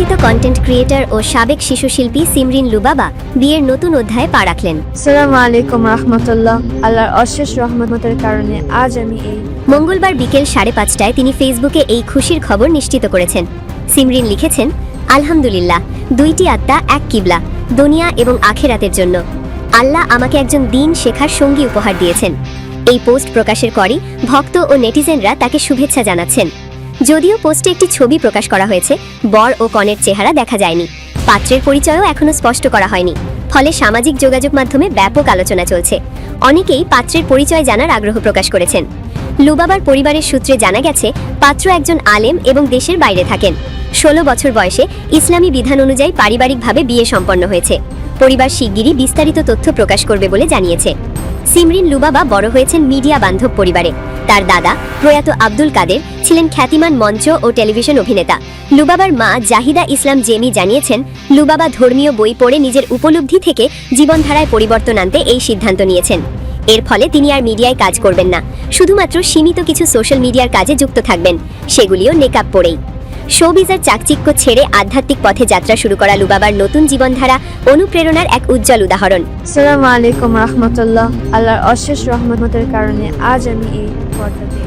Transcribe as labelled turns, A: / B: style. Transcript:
A: পরিচিত content creator ও সাবেক শিশুশিল্পী সিমরিন লুবাবা বিয়ের নতুন অধ্যায়ে পা রাখলেন।
B: আসসালামু আলাইকুম রাহমাতুল্লাহ। আল্লাহর অশেষ রহমতের কারণে আজ আমি
A: মঙ্গলবার বিকেল 5:30টায় তিনি ফেসবুকে এই খুশির খবর নিশ্চিত করেছেন। সিমরিন লিখেছেন, আলহামদুলিল্লাহ, দুইটি আত্মা এক কিবলা, দুনিয়া এবং আখেরাতের জন্য। আল্লাহ আমাকে একজন দিন শেখার সঙ্গী উপহার দিয়েছেন। এই পোস্ট প্রকাশের পরই ভক্ত ও নেটিজেনরা তাকে শুভেচ্ছা জানাচ্ছেন। যদিও পোস্টে একটি ছবি প্রকাশ করা হয়েছে, বর ও কনের চেহারা দেখা যায়নি। পাত্রের পরিচয়ও এখনো স্পষ্ট করা হয়নি, ফলে সামাজিক যোগাযোগ মাধ্যমে ব্যাপক আলোচনা চলছে। অনেকেই পাত্রের পরিচয় জানার আগ্রহ প্রকাশ করেছেন। লুবাবার পরিবারের সূত্রে জানা গেছে, পাত্র একজন আলেম এবং দেশের বাইরে থাকেন। 16 বছর বয়সে ইসলামী বিধান অনুযায়ী পারিবারিকভাবে বিয়ে সম্পন্ন হয়েছে। পরিবার শিগগিরই বিস্তারিত তথ্য প্রকাশ করবে বলে জানিয়েছে। সিমরিন লুবাবা বড় হয়েছেন মিডিয়া বান্ধব পরিবারে। তার দাদা প্রয়াত আব্দুল কাদের ছিলেন খ্যাতিমান মঞ্চ ও টেলিভিশন অভিনেতা। লুবাবার মা জাহিদা ইসলাম জেমি জানিয়েছেন, লুবাবা ধর্মীয় বই পড়ে নিজের উপলব্ধি থেকে জীবনধারায় পরিবর্তন আনতে এই সিদ্ধান্ত নিয়েছেন। এর ফলে তিনি আর মিডিয়ায় কাজ করবেন না, শুধুমাত্র সীমিত কিছু সোশ্যাল মিডিয়ার কাজে যুক্ত থাকবেন, সেগুলিও নেকাব পরেই। শোবিজের চাকচিক্য ছেড়ে আধ্যাত্মিক পথে যাত্রা শুরু করা লুবাবার নতুন জীবনধারা অনুপ্রেরণার এক উজ্জ্বল উদাহরণ।
B: আসসালামু আলাইকুম রাহমাতুল্লাহ। আল্লাহর অশেষ রহমতের কারণে আজ আমি এই পর্দাতে